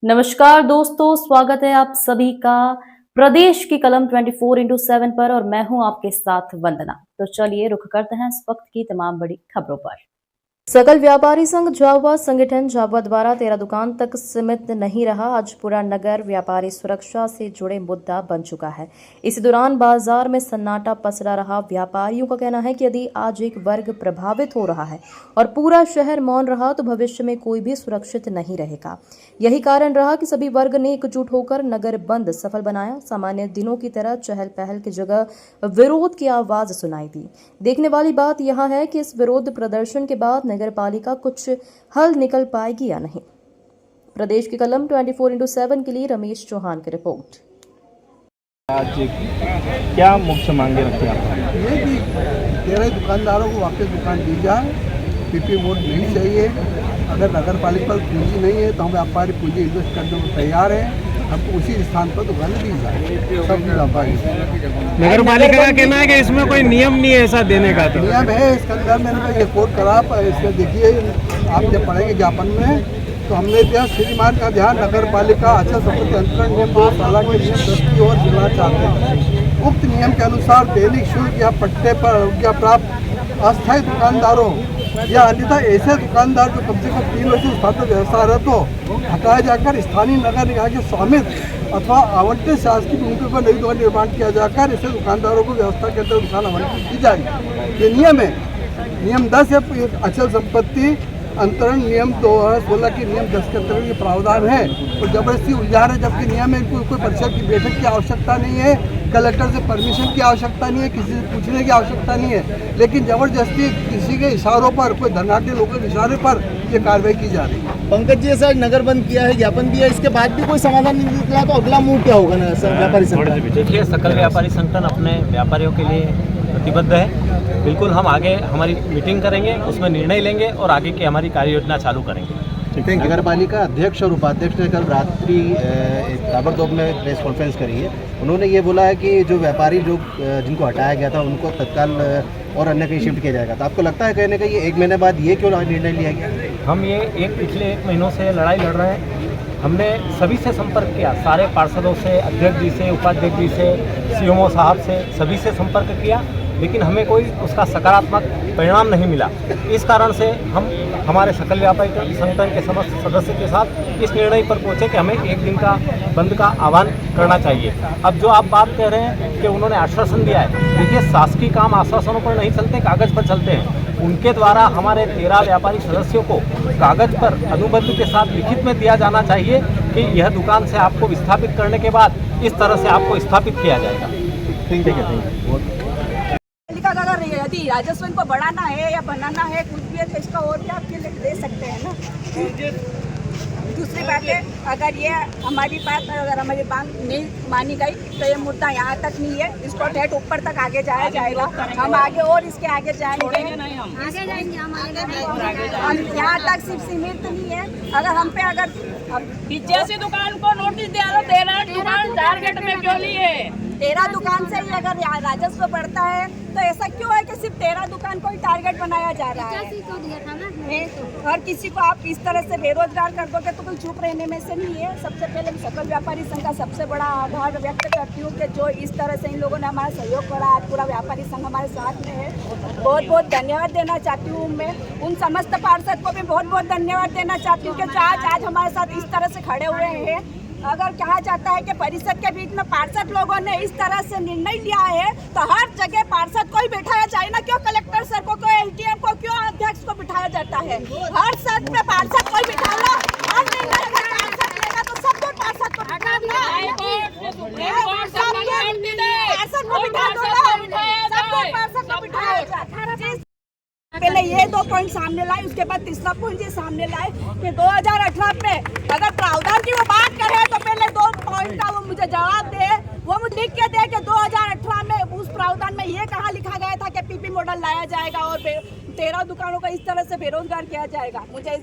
नमस्कार दोस्तों, स्वागत है आप सभी का प्रदेश की कलम 24x7 पर और मैं हूं आपके साथ वंदना। तो चलिए रुख करते हैं इस वक्त की तमाम बड़ी खबरों पर। सकल व्यापारी संघ झाबुआ संगठन झाबुआ द्वारा 13 दुकान तक सीमित नहीं रहा। आज पूरा नगर व्यापारी सुरक्षा से जुड़े मुद्दा बन चुका है। इसी दौरान बाजार में सन्नाटा पसरा रहा। व्यापारियों का कहना है कि यदि आज एक वर्ग प्रभावित हो रहा है और पूरा शहर मौन रहा तो भविष्य में कोई भी सुरक्षित नहीं रहेगा। यही कारण रहा कि सभी वर्ग ने एकजुट होकर नगर बंद सफल बनाया। सामान्य दिनों की तरह चहल पहल की जगह विरोध की आवाज सुनाई दी। देखने वाली बात यह है कि इस विरोध प्रदर्शन के बाद नगर पालिका कुछ हल निकल पाएगी या नहीं। प्रदेश की कलम 24x7 के लिए रमेश चौहान की रिपोर्ट। आज क्या मुख्य मांगे रखी आपने? ये कि 13 दुकानदारों को वापस दुकान दी जाए। पीपी मोड नहीं चाहिए। अगर नगर पालिका पर पूंजी नहीं है तो हम व्यापारी पूंजी इन्वेस्ट करने को तैयार है। हमको उसी स्थान पर दुकान दी जाए। सब व्यापारी नगर पालिका का कहना है कि इसमें कोई नियम नहीं है ऐसा देने का। तो नियम है इसके अंदर। मैंने ये कोड करा, इसमें देखिए आप जब पढ़ेंगे ज्ञापन में तो हमने दिया श्रीमान का ध्यान नगर पालिका अचल संपत्ति अंतरण नियम 2 साल के नियम 10 की ओर दिलाना चाहते हैं। उक्त नियम के अनुसार दैनिक शुल्क या पट्टे पर आज्ञा प्राप्त अस्थायी दुकानदारों या अन्यथा ऐसे दुकानदार जो कम से कम 3 वर्ष से स्थापित व्यवसाय तो हटाया जाकर स्थानीय नगर निकाय के स्वामित्व अथवा आवंटित शासकीय भूमि पर नई दुकान निर्माण किया जाकर ऐसे दुकानदारों को व्यवस्था के अंतर्गत दुकान आवंटित की जाएगी। ये नियम है। नियम 10 है अचल संपत्ति अंतरण नियम 2016 के नियम 10 के अंतर्गत ये प्रावधान है और जबरदस्ती उलझा रहे, जबकि नियम में कोई परिषद की बैठक की आवश्यकता नहीं है, कलेक्टर से परमिशन की आवश्यकता नहीं है, किसी से पूछने की आवश्यकता नहीं है, लेकिन जबरदस्ती किसी के इशारों पर, कोई धनाढ़ी लोगों के इशारे पर ये कार्रवाई की जा रही है। पंकज जी सर नगर बंद किया है, ज्ञापन दिया, इसके बाद भी कोई समाधान नहीं निकला तो अगला मूव क्या होगा ना सर व्यापारी संगठन? देखिए, सकल व्यापारी संगठन अपने व्यापारियों के लिए प्रतिबद्ध है। बिल्कुल हम आगे हमारी मीटिंग करेंगे, उसमें निर्णय लेंगे और आगे की हमारी कार्य योजना चालू करेंगे। नगर पालिका अध्यक्ष और उपाध्यक्ष ने कल रात्रि ताबड़तोड़ में प्रेस कॉन्फ्रेंस करी है। उन्होंने ये बोला है कि जो व्यापारी जिनको हटाया गया था उनको तत्काल और अन्य कहीं शिफ्ट किया जाएगा। तो आपको लगता है कहने का ये 1 महीने बाद ये क्यों निर्णय लिया गया? हम ये पिछले 1 महीनों से लड़ाई लड़ रहे हैं। हमने सभी से संपर्क किया, सारे पार्षदों से, अध्यक्ष जी से, उपाध्यक्ष जी से, सीएमओ साहब से, सभी से संपर्क किया, लेकिन हमें कोई उसका सकारात्मक परिणाम नहीं मिला। इस कारण से हम हमारे सकल व्यापारी संगठन के समस्त सदस्य के साथ इस निर्णय पर पहुंचे कि हमें 1 दिन का बंद का आह्वान करना चाहिए। अब जो आप बात कह रहे हैं कि उन्होंने आश्वासन दिया है, देखिए शासकीय काम आश्वासनों पर नहीं चलते, कागज पर चलते हैं। उनके द्वारा हमारे 13 व्यापारी सदस्यों को कागज पर अनुबंध के साथ लिखित में दिया जाना चाहिए कि यह दुकान से आपको विस्थापित करने के बाद इस तरह से आपको स्थापित किया जाएगा। ठीक है, थैंक यू। अगर यदि राजस्व को बढ़ाना है या बनाना है कुछ भी है तो इसका और क्या आपके लिए दे सकते हैं ना। दूसरी बात है, अगर ये हमारी बात अगर हमारी मांग नहीं मानी गई तो ये मुद्दा यहाँ तक नहीं है, इसको ठेठ ऊपर तक आगे जाया जाएगा। हम आगे और इसके आगे जाएंगे, हम यहाँ तक सिर्फ सीमित नहीं है। अगर हम पे अगर 85 दुकान को नोटिस दिया तो 13 दुकान टारगेट में क्यों नहीं है? 13 दुकान से ही अगर राजस्व बढ़ता है तो ऐसा क्यों है कि सिर्फ 13 दुकान को ही टारगेट बनाया जा रहा है? और किसी को आप इस तरह से बेरोजगार कर दोगे तो कोई चुप रहने में से नहीं है। सबसे पहले सकल व्यापारी संघ का सबसे बड़ा आभार व्यक्त करती हूँ कि जो इस तरह से इन लोगों ने हमारा सहयोग करा, आज पूरा व्यापारी संघ हमारे साथ में है। बहुत बहुत धन्यवाद देना चाहती हूँ मैं। उन समस्त पार्षद को भी बहुत बहुत धन्यवाद देना चाहती हूँ कि जो आज हमारे साथ इस तरह से खड़े हुए हैं। अगर कहा जाता है कि परिषद के बीच में पार्षद लोगों ने इस तरह से निर्णय लिया है तो हर जगह पार्षद को ही बैठाया जाए ना। क्यों कलेक्टर सर को, क्यों एलटीएम को, क्यों अध्यक्ष को बिठाया जाता है? हर सद में पार्षद को ही बिठा लो। हर निर्णय अगर पार्षद लेगा तो सब लोग पार्षद को बिठा दो, पार्षद को बिठा दो, सब लोग पार्षद को बिठाया जाए। पहले ये 2 पॉइंट सामने लाए, उसके बाद तीसरा पॉइंट ये सामने लाए कि 2018 में अगर प्रावधान की वो बात करे तो पहले 2 पॉइंट का वो मुझे जवाब दे, वो मुझे लिख के दे कि 2018 में उस प्रावधान में ये कहाँ लिखा गया था कि पीपी मॉडल लाया जाएगा और 13 दुकानों को इस तरह से बेरोजगार किया जाएगा। मुझे